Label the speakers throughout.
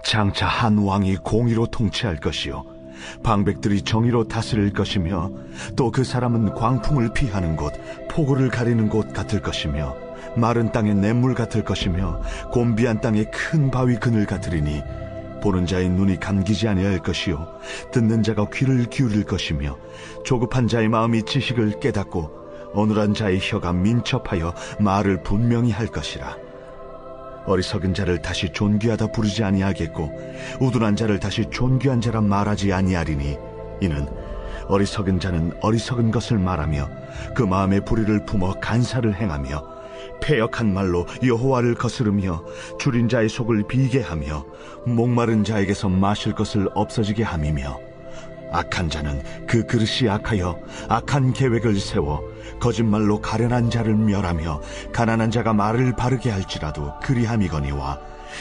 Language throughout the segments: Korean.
Speaker 1: 장차 한 왕이 공의로 통치할 것이요 방백들이 정의로 다스릴 것이며 또 그 사람은 광풍을 피하는 곳, 폭우를 가리는 곳 같을 것이며 마른 땅의 냇물 같을 것이며 곤비한 땅의 큰 바위 그늘 같으리니 보는 자의 눈이 감기지 아니할 것이요 듣는 자가 귀를 기울일 것이며 조급한 자의 마음이 지식을 깨닫고 어눌한 자의 혀가 민첩하여 말을 분명히 할 것이라. 어리석은 자를 다시 존귀하다 부르지 아니하겠고 우둔한 자를 다시 존귀한 자라 말하지 아니하리니 이는 어리석은 자는 어리석은 것을 말하며 그 마음의 불의를 품어 간사를 행하며 패역한 말로 여호와를 거스르며 줄인 자의 속을 비게 하며 목마른 자에게서 마실 것을 없어지게 함이며 악한 자는 그 그릇이 악하여 악한 계획을 세워 거짓말로 가련한 자를 멸하며 가난한 자가 말을 바르게 할지라도 그리함이거니와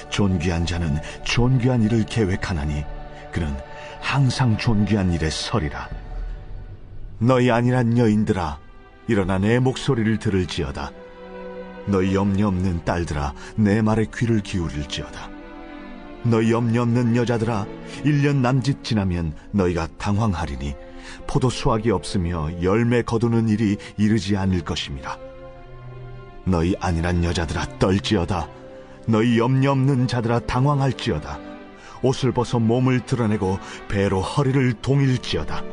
Speaker 1: 존귀한 자는 존귀한 일을 계획하나니 그는 항상 존귀한 일에 서리라. 너희 안일한 여인들아 일어나 내 목소리를 들을지어다. 너희 염려 없는 딸들아 내 말에 귀를 기울일지어다. 너희 염려 없는 여자들아 1년 남짓 지나면 너희가 당황하리니 포도 수확이 없으며 열매 거두는 일이 이르지 않을 것임이라. 너희 안일한 여자들아 떨지어다. 너희 염려 없는 자들아 당황할지어다. 옷을 벗어 몸을 드러내고 배로 허리를 동일지어다.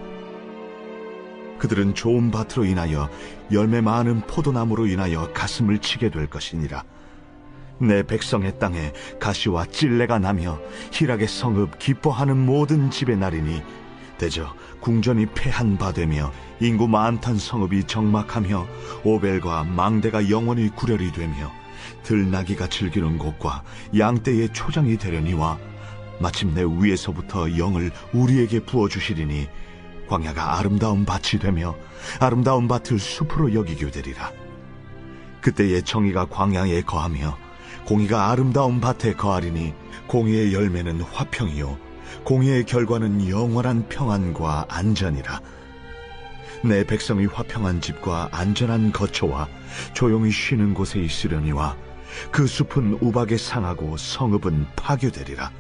Speaker 1: 그들은 좋은 밭으로 인하여 열매 많은 포도나무로 인하여 가슴을 치게 될 것이니라. 내 백성의 땅에 가시와 찔레가 나며 희락의 성읍 기뻐하는 모든 집의 날이니 대저 궁전이 패한 바 되며 인구 많던 성읍이 정막하며 오벨과 망대가 영원히 구렬이 되며 들나귀가 즐기는 곳과 양떼의 초장이 되려니와 마침내 위에서부터 영을 우리에게 부어주시리니 광야가 아름다운 밭이 되며 아름다운 밭을 숲으로 여기게 되리라. 그때의 정의가 광야에 거하며 공의가 아름다운 밭에 거하리니 공의의 열매는 화평이요 공의의 결과는 영원한 평안과 안전이라. 내 백성이 화평한 집과 안전한 거처와 조용히 쉬는 곳에 있으려니와 그 숲은 우박에 상하고 성읍은 파괴되리라.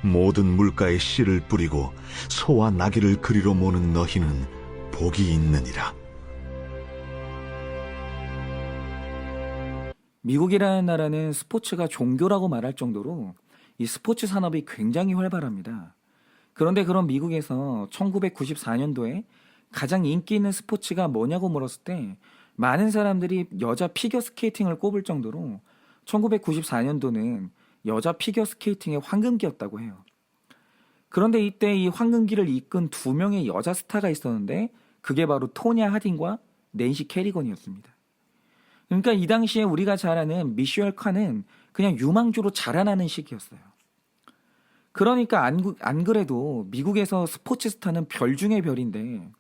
Speaker 1: 모든 물가에 씨를 뿌리고 소와 나귀를 그리로 모는 너희는 복이 있느니라.
Speaker 2: 미국이라는 나라는 스포츠가 종교라고 말할 정도로 이 스포츠 산업이 굉장히 활발합니다. 그런데 그런 미국에서 1994년도에 가장 인기 있는 스포츠가 뭐냐고 물었을 때 많은 사람들이 여자 피겨스케이팅을 꼽을 정도로 1994년도는 여자 피겨스케이팅의 황금기였다고 해요. 그런데 이때 이 황금기를 이끈 두 명의 여자 스타가 있었는데 그게 바로 토냐 하딘과 낸시 캐리건이었습니다. 그러니까 이 당시에 우리가 잘 아는 미셸 칸은 그냥 유망주로 자라나는 시기였어요. 그러니까 안 그래도 미국에서 스포츠 스타는 별 중에 별인데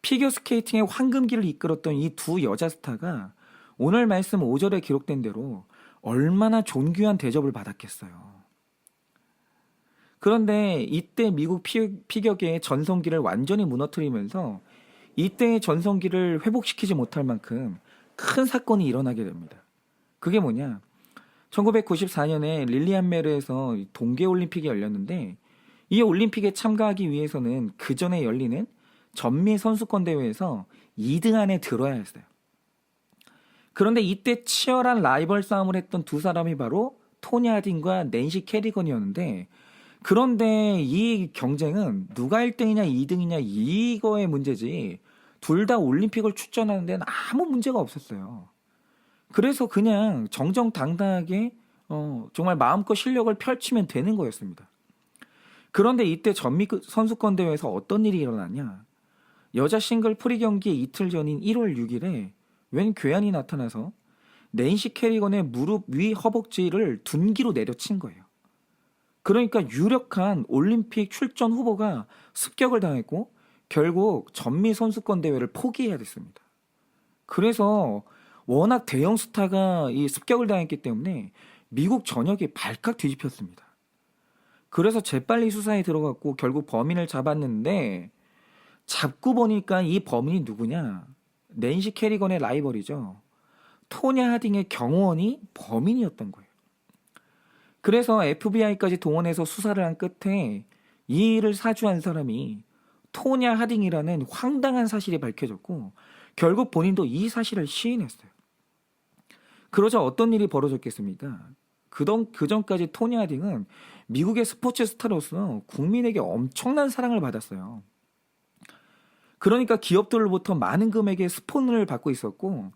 Speaker 2: 피겨스케이팅의 황금기를 이끌었던 이 두 여자 스타가 오늘 말씀 5절에 기록된 대로 얼마나 존귀한 대접을 받았겠어요. 그런데 이때 미국 피겨계의 전성기를 완전히 무너뜨리면서 이때의 전성기를 회복시키지 못할 만큼 큰 사건이 일어나게 됩니다. 그게 뭐냐? 1994년에 릴리안메르에서 동계올림픽이 열렸는데 이 올림픽에 참가하기 위해서는 그 전에 열리는 전미 선수권 대회에서 2등 안에 들어야 했어요. 그런데 이때 치열한 라이벌 싸움을 했던 두 사람이 바로 토니 하딘과 낸시 캐리건이었는데 그런데 이 경쟁은 누가 1등이냐 2등이냐 이거의 문제지 둘 다 올림픽을 출전하는 데는 아무 문제가 없었어요. 그래서 그냥 정정당당하게 정말 마음껏 실력을 펼치면 되는 거였습니다. 그런데 이때 전미 선수권 대회에서 어떤 일이 일어났냐? 여자 싱글 프리 경기 이틀 전인 1월 6일에 웬 괴한이 나타나서 낸시 캐리건의 무릎 위 허벅지를 둔기로 내려친 거예요. 그러니까 유력한 올림픽 출전 후보가 습격을 당했고 결국 전미 선수권 대회를 포기해야 됐습니다. 그래서 워낙 대형 스타가 이 습격을 당했기 때문에 미국 전역이 발칵 뒤집혔습니다. 그래서 재빨리 수사에 들어갔고 결국 범인을 잡았는데 잡고 보니까 이 범인이 누구냐? 낸시 캐리건의 라이벌이죠. 토냐 하딩의 경호원이 범인이었던 거예요. 그래서 FBI까지 동원해서 수사를 한 끝에 이 일을 사주한 사람이 토냐 하딩이라는 황당한 사실이 밝혀졌고 결국 본인도 이 사실을 시인했어요. 그러자 어떤 일이 벌어졌겠습니까? 그전까지 토냐 하딩은 미국의 스포츠 스타로서 국민에게 엄청난 사랑을 받았어요. 그러니까 기업들로부터 많은 금액의 스폰을 받고 있었고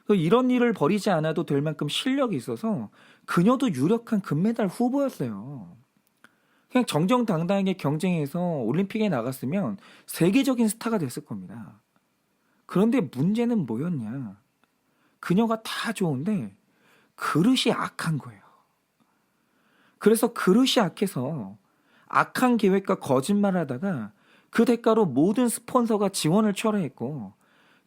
Speaker 2: 이런 일을 벌이지 않아도 될 만큼 실력이 있어서 그녀도 유력한 금메달 후보였어요. 그냥 정정당당하게 경쟁해서 올림픽에 나갔으면 세계적인 스타가 됐을 겁니다. 그런데 문제는 뭐였냐? 그녀가 다 좋은데 그릇이 악한 거예요. 그래서 그릇이 악해서 악한 계획과 거짓말을 하다가 그 대가로 모든 스폰서가 지원을 철회했고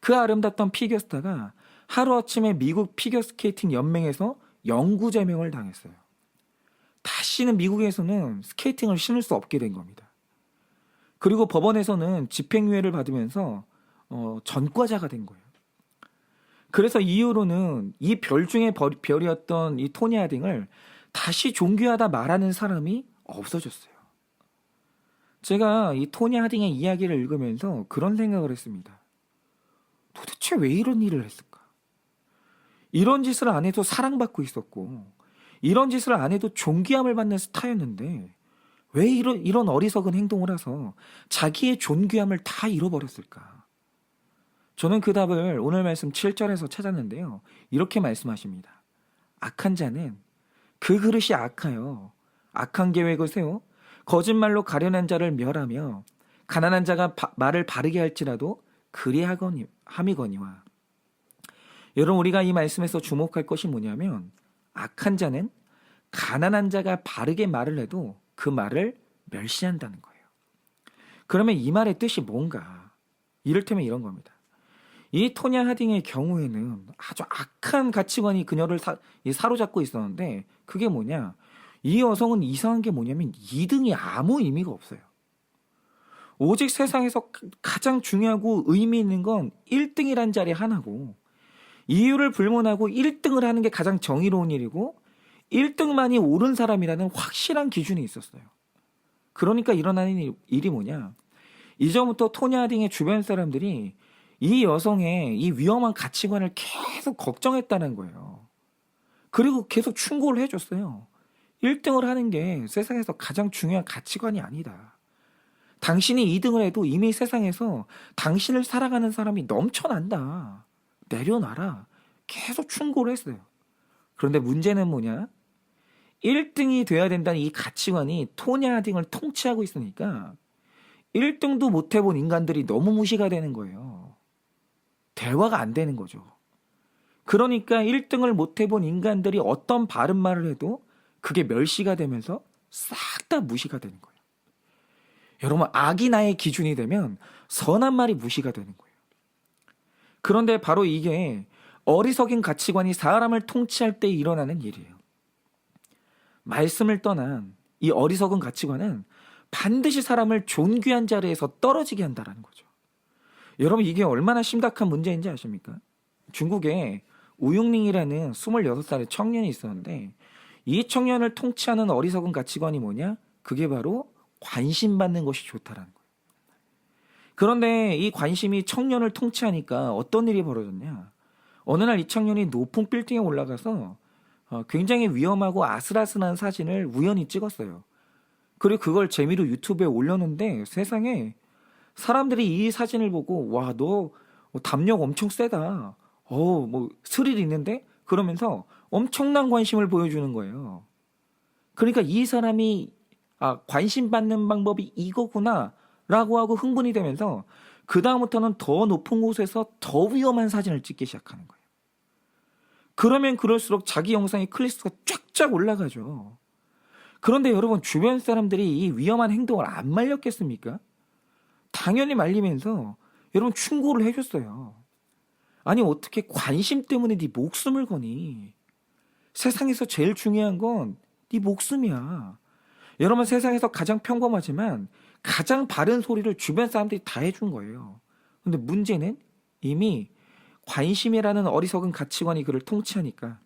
Speaker 2: 그 아름답던 피겨스타가 하루아침에 미국 피겨스케이팅 연맹에서 영구 제명을 당했어요. 다시는 미국에서는 스케이팅을 신을 수 없게 된 겁니다. 그리고 법원에서는 집행유예를 받으면서 전과자가 된 거예요. 그래서 이후로는 이 별 중에 별이었던 이 토니 하딩을 다시 존귀하다 말하는 사람이 없어졌어요. 제가 이 토니 하딩의 이야기를 읽으면서 그런 생각을 했습니다. 도대체 왜 이런 일을 했을까? 이런 짓을 안 해도 사랑받고 있었고 이런 짓을 안 해도 존귀함을 받는 스타였는데 왜 이런 어리석은 행동을 해서 자기의 존귀함을 다 잃어버렸을까? 저는 그 답을 오늘 말씀 7절에서 찾았는데요. 이렇게 말씀하십니다. 악한 자는 그 그릇이 악하여 악한 계획을 세워 거짓말로 가련한 자를 멸하며 가난한 자가 말을 바르게 할지라도 그리함이거니와. 여러분 우리가 이 말씀에서 주목할 것이 뭐냐면 악한 자는 가난한 자가 바르게 말을 해도 그 말을 멸시한다는 거예요. 그러면 이 말의 뜻이 뭔가? 이를테면 이런 겁니다. 이 토냐 하딩의 경우에는 아주 악한 가치관이 그녀를 사로잡고 있었는데 그게 뭐냐? 이 여성은 이상한 게 뭐냐면 2등이 아무 의미가 없어요. 오직 세상에서 가장 중요하고 의미 있는 건 1등이란 자리 하나고 이유를 불문하고 1등을 하는 게 가장 정의로운 일이고 1등만이 옳은 사람이라는 확실한 기준이 있었어요. 그러니까 일어나는 일이 뭐냐? 이전부터 토냐 하딩의 주변 사람들이 이 여성의 이 위험한 가치관을 계속 걱정했다는 거예요. 그리고 계속 충고를 해줬어요. 1등을 하는 게 세상에서 가장 중요한 가치관이 아니다. 당신이 2등을 해도 이미 세상에서 당신을 사랑하는 사람이 넘쳐난다. 내려놔라. 계속 충고를 했어요. 그런데 문제는 뭐냐? 1등이 돼야 된다는 이 가치관이 토냐 하딩을 통치하고 있으니까 1등도 못 해본 인간들이 너무 무시가 되는 거예요. 대화가 안 되는 거죠. 그러니까 1등을 못 해본 인간들이 어떤 바른 말을 해도 그게 멸시가 되면서 싹 다 무시가 되는 거예요. 여러분 악이 나의 기준이 되면 선한 말이 무시가 되는 거예요. 그런데 바로 이게 어리석인 가치관이 사람을 통치할 때 일어나는 일이에요. 말씀을 떠난 이 어리석은 가치관은 반드시 사람을 존귀한 자리에서 떨어지게 한다는 거죠. 여러분 이게 얼마나 심각한 문제인지 아십니까? 중국에 우융링이라는 26살의 청년이 있었는데 이 청년을 통치하는 어리석은 가치관이 뭐냐? 그게 바로 관심받는 것이 좋다라는 거예요. 그런데 이 관심이 청년을 통치하니까 어떤 일이 벌어졌냐? 어느 날 이 청년이 높은 빌딩에 올라가서 굉장히 위험하고 아슬아슬한 사진을 우연히 찍었어요. 그리고 그걸 재미로 유튜브에 올렸는데 세상에 사람들이 이 사진을 보고 와, 너 담력 엄청 세다. 뭐 스릴 있는데? 그러면서 엄청난 관심을 보여주는 거예요. 그러니까 이 사람이 관심 받는 방법이 이거구나 라고 하고 흥분이 되면서 그 다음부터는 더 높은 곳에서 더 위험한 사진을 찍기 시작하는 거예요. 그러면 그럴수록 자기 영상의 클릭수가 쫙쫙 올라가죠. 그런데 여러분 주변 사람들이 이 위험한 행동을 안 말렸겠습니까? 당연히 말리면서 여러분 충고를 해줬어요. 아니 어떻게 관심 때문에 네 목숨을 거니? 세상에서 제일 중요한 건 네 목숨이야. 여러분 세상에서 가장 평범하지만 가장 바른 소리를 주변 사람들이 다 해준 거예요. 근데 문제는 이미 관심이라는 어리석은 가치관이 그를 통치하니까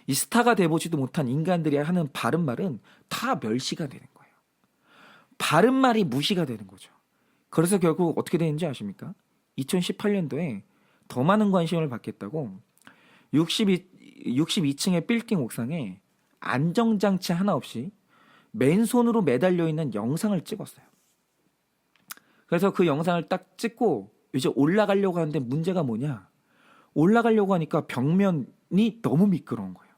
Speaker 2: 이 스타가 돼보지도 못한 인간들이 하는 바른 말은 다 멸시가 되는 거예요. 바른 말이 무시가 되는 거죠. 그래서 결국 어떻게 되는지 아십니까? 2018년도에 더 많은 관심을 받겠다고 62층의 빌딩 옥상에 안정장치 하나 없이 맨손으로 매달려 있는 영상을 찍었어요. 그래서 그 영상을 딱 찍고 이제 올라가려고 하는데 문제가 뭐냐? 올라가려고 하니까 벽면이 너무 미끄러운 거예요.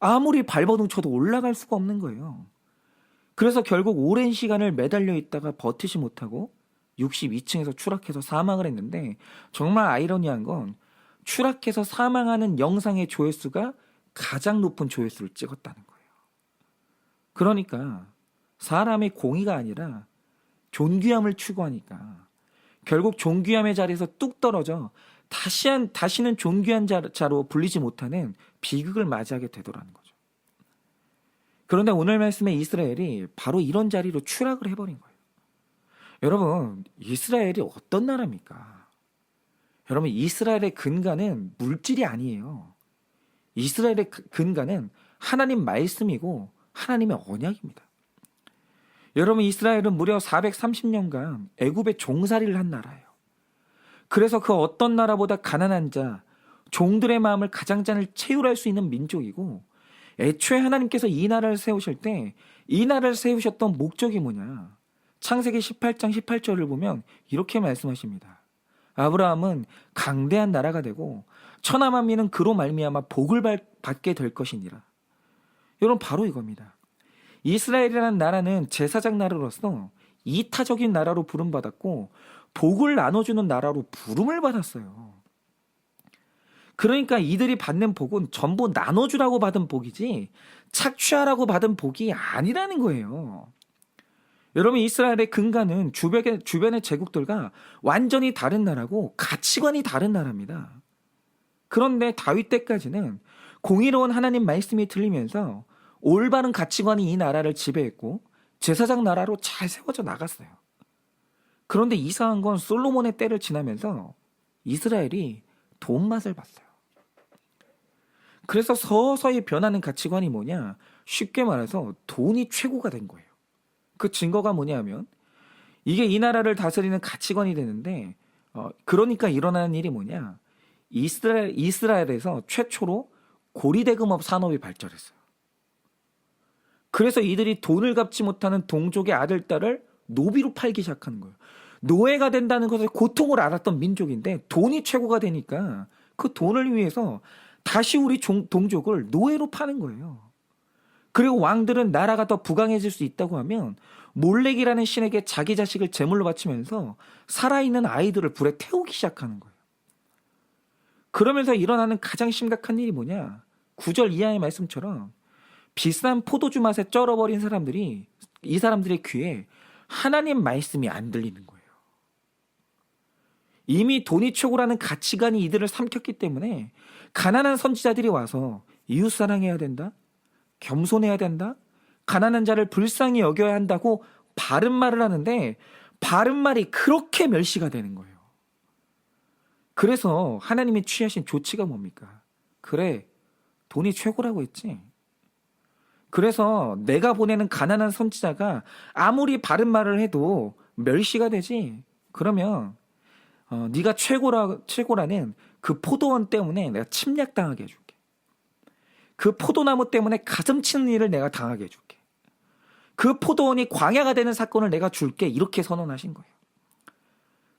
Speaker 2: 아무리 발버둥 쳐도 올라갈 수가 없는 거예요. 그래서 결국 오랜 시간을 매달려 있다가 버티지 못하고 62층에서 추락해서 사망을 했는데, 정말 아이러니한 건 추락해서 사망하는 영상의 조회수가 가장 높은 조회수를 찍었다는 거예요. 그러니까 사람의 공의가 아니라 존귀함을 추구하니까 결국 존귀함의 자리에서 뚝 떨어져 다시는 존귀한 자로 불리지 못하는 비극을 맞이하게 되더라는 거죠. 그런데 오늘 말씀의 이스라엘이 바로 이런 자리로 추락을 해버린 거예요. 여러분, 이스라엘이 어떤 나라입니까? 여러분, 이스라엘의 근간은 물질이 아니에요. 이스라엘의 근간은 하나님 말씀이고 하나님의 언약입니다. 여러분, 이스라엘은 무려 430년간 애굽의 종살이를 한 나라예요. 그래서 그 어떤 나라보다 가난한 자, 종들의 마음을 가장 잘 채울할 수 있는 민족이고, 애초에 하나님께서 이 나라를 세우실 때 이 나라를 세우셨던 목적이 뭐냐? 창세기 18장 18절을 보면 이렇게 말씀하십니다. 아브라함은 강대한 나라가 되고 천하 만민은 그로 말미암아 복을 받게 될 것이니라. 여러분, 바로 이겁니다. 이스라엘이라는 나라는 제사장 나라로서 이타적인 나라로 부름받았고 복을 나눠주는 나라로 부름을 받았어요. 그러니까 이들이 받는 복은 전부 나눠주라고 받은 복이지 착취하라고 받은 복이 아니라는 거예요. 여러분, 이스라엘의 근간은 주변의 제국들과 완전히 다른 나라고 가치관이 다른 나라입니다. 그런데 다윗 때까지는 공의로운 하나님 말씀이 들리면서 올바른 가치관이 이 나라를 지배했고 제사장 나라로 잘 세워져 나갔어요. 그런데 이상한 건 솔로몬의 때를 지나면서 이스라엘이 돈 맛을 봤어요. 그래서 서서히 변하는 가치관이 뭐냐? 쉽게 말해서 돈이 최고가 된 거예요. 그 증거가 뭐냐면 이게 이 나라를 다스리는 가치관이 되는데, 그러니까 일어나는 일이 뭐냐? 이스라엘에서 최초로 고리대금업 산업이 발전했어요. 그래서 이들이 돈을 갚지 못하는 동족의 아들, 딸을 노비로 팔기 시작하는 거예요. 노예가 된다는 것을 고통을 알았던 민족인데 돈이 최고가 되니까 그 돈을 위해서 다시 우리 동족을 노예로 파는 거예요. 그리고 왕들은 나라가 더 부강해질 수 있다고 하면 몰렉이라는 신에게 자기 자식을 제물로 바치면서 살아있는 아이들을 불에 태우기 시작하는 거예요. 그러면서 일어나는 가장 심각한 일이 뭐냐? 9절 이하의 말씀처럼 비싼 포도주 맛에 쩔어버린 사람들이 이 사람들의 귀에 하나님 말씀이 안 들리는 거예요. 이미 돈이 최고라는 가치관이 이들을 삼켰기 때문에 가난한 선지자들이 와서 이웃 사랑해야 된다, 겸손해야 된다, 가난한 자를 불쌍히 여겨야 한다고 바른 말을 하는데 바른 말이 그렇게 멸시가 되는 거예요. 그래서 하나님이 취하신 조치가 뭡니까? 그래, 돈이 최고라고 했지. 그래서 내가 보내는 가난한 선지자가 아무리 바른 말을 해도 멸시가 되지. 그러면 네가 최고라는 그 포도원 때문에 내가 침략당하게 해줄게. 그 포도나무 때문에 가슴 치는 일을 내가 당하게 해줄게. 그 포도원이 광야가 되는 사건을 내가 줄게. 이렇게 선언하신 거예요.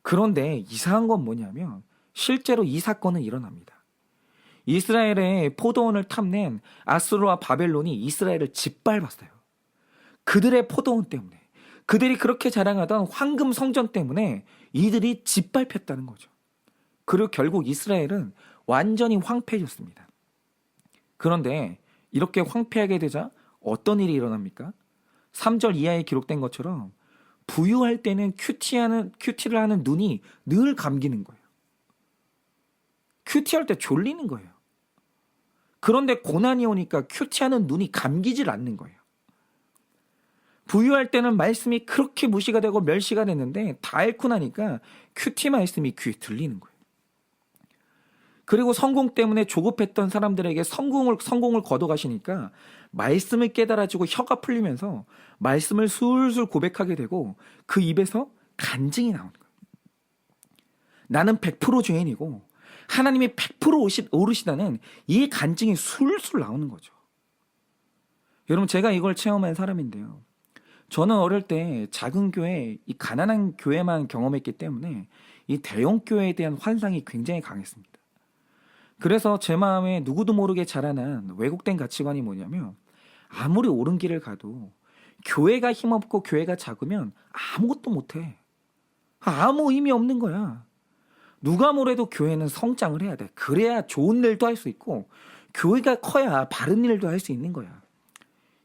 Speaker 2: 그런데 이상한 건 뭐냐면 실제로 이 사건은 일어납니다. 이스라엘의 포도원을 탐낸 아수르와 바벨론이 이스라엘을 짓밟았어요. 그들의 포도원 때문에, 그들이 그렇게 자랑하던 황금 성전 때문에 이들이 짓밟혔다는 거죠. 그리고 결국 이스라엘은 완전히 황폐해졌습니다. 그런데 이렇게 황폐하게 되자 어떤 일이 일어납니까? 3절 이하에 기록된 것처럼 부유할 때는 큐티를 하는 눈이 늘 감기는 거예요. 큐티할 때 졸리는 거예요. 그런데 고난이 오니까 큐티하는 눈이 감기질 않는 거예요. 부유할 때는 말씀이 그렇게 무시가 되고 멸시가 됐는데 다 잃고 나니까 큐티 말씀이 귀에 들리는 거예요. 그리고 성공 때문에 조급했던 사람들에게 성공을 거둬가시니까 말씀을 깨달아지고 혀가 풀리면서 말씀을 술술 고백하게 되고 그 입에서 간증이 나오는 거예요. 나는 100% 죄인이고 하나님이 100% 오르시다는 이 간증이 술술 나오는 거죠. 여러분, 제가 이걸 체험한 사람인데요. 저는 어릴 때 작은 교회, 이 가난한 교회만 경험했기 때문에 이 대형 교회에 대한 환상이 굉장히 강했습니다. 그래서 제 마음에 누구도 모르게 자라난 왜곡된 가치관이 뭐냐면 아무리 옳은 길을 가도 교회가 힘없고 교회가 작으면 아무것도 못해. 아무 의미 없는 거야. 누가 뭐래도 교회는 성장을 해야 돼. 그래야 좋은 일도 할 수 있고 교회가 커야 바른 일도 할 수 있는 거야.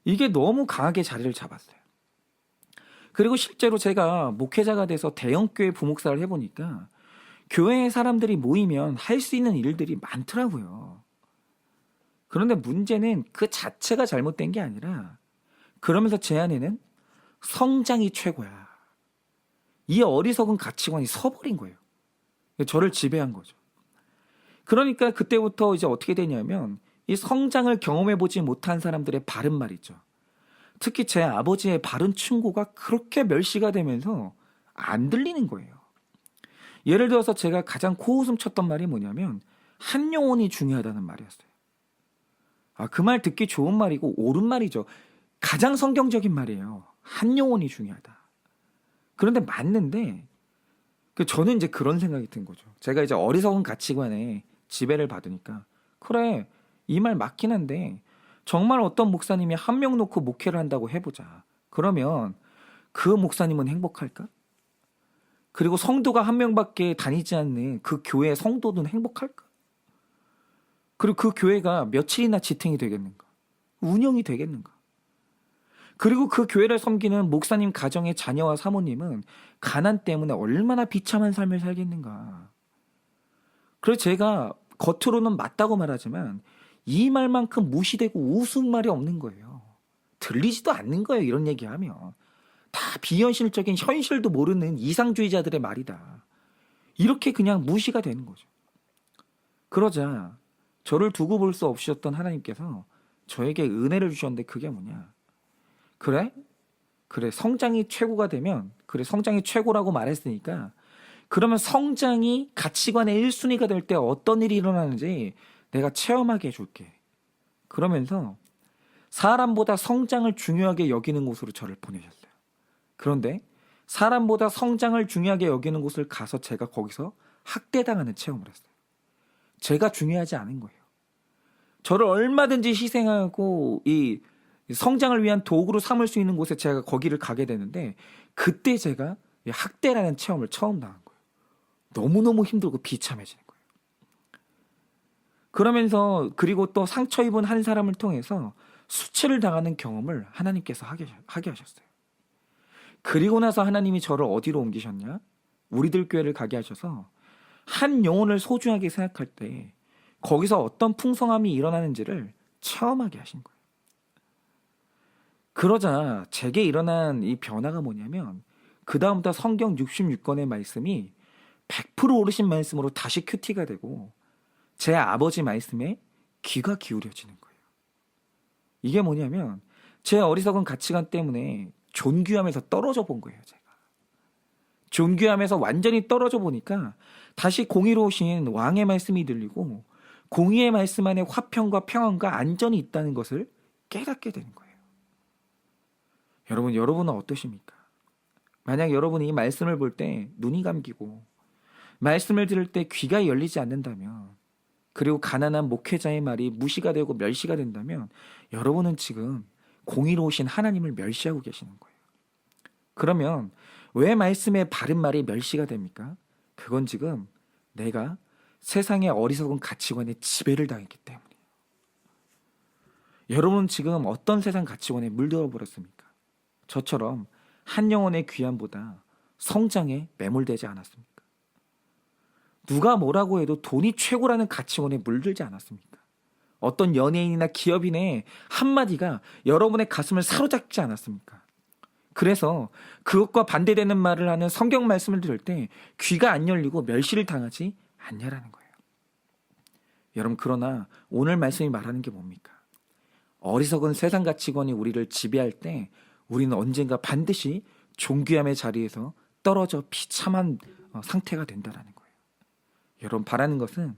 Speaker 2: 이게 너무 강하게 자리를 잡았어요. 그리고 실제로 제가 목회자가 돼서 대형교회 부목사를 해보니까 교회에 사람들이 모이면 할 수 있는 일들이 많더라고요. 그런데 문제는 그 자체가 잘못된 게 아니라 그러면서 제 안에는 성장이 최고야. 이 어리석은 가치관이 서버린 거예요. 저를 지배한 거죠. 그러니까 그때부터 이제 어떻게 되냐면 이 성장을 경험해보지 못한 사람들의 바른 말이죠. 특히 제 아버지의 바른 충고가 그렇게 멸시가 되면서 안 들리는 거예요. 예를 들어서 제가 가장 코웃음 쳤던 말이 뭐냐면 한 영혼이 중요하다는 말이었어요. 그 말 듣기 좋은 말이고 옳은 말이죠. 가장 성경적인 말이에요. 한 영혼이 중요하다. 그런데 맞는데 저는 이제 그런 생각이 든 거죠. 제가 이제 어리석은 가치관에 지배를 받으니까 그래, 이 말 맞긴 한데 정말 어떤 목사님이 한 명 놓고 목회를 한다고 해보자. 그러면 그 목사님은 행복할까? 그리고 성도가 한 명밖에 다니지 않는 그 교회의 성도는 행복할까? 그리고 그 교회가 며칠이나 지탱이 되겠는가? 운영이 되겠는가? 그리고 그 교회를 섬기는 목사님 가정의 자녀와 사모님은 가난 때문에 얼마나 비참한 삶을 살겠는가? 그래서 제가 겉으로는 맞다고 말하지만 이 말만큼 무시되고 우스운 말이 없는 거예요. 들리지도 않는 거예요, 이런 얘기하면. 다 비현실적인 현실도 모르는 이상주의자들의 말이다. 이렇게 그냥 무시가 되는 거죠. 그러자 저를 두고 볼 수 없으셨던 하나님께서 저에게 은혜를 주셨는데 그게 뭐냐? 그래, 성장이 최고가 되면 그래, 성장이 최고라고 말했으니까 그러면 성장이 가치관의 1순위가 될 때 어떤 일이 일어나는지 내가 체험하게 해줄게. 그러면서 사람보다 성장을 중요하게 여기는 곳으로 저를 보내셨어요. 그런데 사람보다 성장을 중요하게 여기는 곳을 가서 제가 거기서 학대당하는 체험을 했어요. 제가 중요하지 않은 거예요. 저를 얼마든지 희생하고 이 성장을 위한 도구로 삼을 수 있는 곳에 제가 거기를 가게 되는데 그때 제가 학대라는 체험을 처음 당한 거예요. 너무너무 힘들고 비참해지는 거예요. 그러면서 그리고 또 상처 입은 한 사람을 통해서 수치를 당하는 경험을 하나님께서 하게 하셨어요. 그리고 나서 하나님이 저를 어디로 옮기셨냐? 우리들 교회를 가게 하셔서 한 영혼을 소중하게 생각할 때 거기서 어떤 풍성함이 일어나는지를 체험하게 하신 거예요. 그러자 제게 일어난 이 변화가 뭐냐면 그 다음부터 성경 66권의 말씀이 100% 오르신 말씀으로 다시 큐티가 되고 제 아버지 말씀에 귀가 기울여지는 거예요. 이게 뭐냐면 제 어리석은 가치관 때문에 존귀함에서 떨어져 본 거예요. 제가 존귀함에서 완전히 떨어져 보니까 다시 공의로우신 왕의 말씀이 들리고 공의의 말씀 안에 화평과 평안과 안전이 있다는 것을 깨닫게 되는 거예요. 여러분은 어떠십니까? 만약 여러분이 이 말씀을 볼 때 눈이 감기고 말씀을 들을 때 귀가 열리지 않는다면 그리고 가난한 목회자의 말이 무시가 되고 멸시가 된다면 여러분은 지금 공의로우신 하나님을 멸시하고 계시는 거예요. 그러면 왜 말씀의 바른 말이 멸시가 됩니까? 그건 지금 내가 세상의 어리석은 가치관에 지배를 당했기 때문이에요. 여러분은 지금 어떤 세상 가치관에 물들어 버렸습니까? 저처럼 한 영혼의 귀함보다 성장에 매몰되지 않았습니까? 누가 뭐라고 해도 돈이 최고라는 가치관에 물들지 않았습니까? 어떤 연예인이나 기업인의 한마디가 여러분의 가슴을 사로잡지 않았습니까? 그래서 그것과 반대되는 말을 하는 성경 말씀을 들을 때 귀가 안 열리고 멸시를 당하지 않냐라는 거예요. 여러분, 그러나 오늘 말씀이 말하는 게 뭡니까? 어리석은 세상 가치관이 우리를 지배할 때 우리는 언젠가 반드시 존귀함의 자리에서 떨어져 비참한 상태가 된다라는 거예요. 여러분, 바라는 것은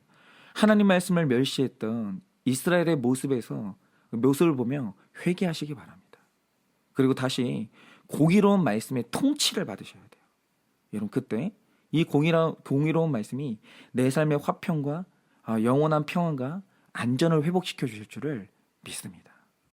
Speaker 2: 하나님 말씀을 멸시했던 이스라엘의 모습을 보며 회개하시기 바랍니다. 그리고 다시 공의로운 말씀의 통치를 받으셔야 돼요. 여러분, 그때 이 공의로운 말씀이 내 삶의 화평과 영원한 평안과 안전을 회복시켜 주실 줄을 믿습니다.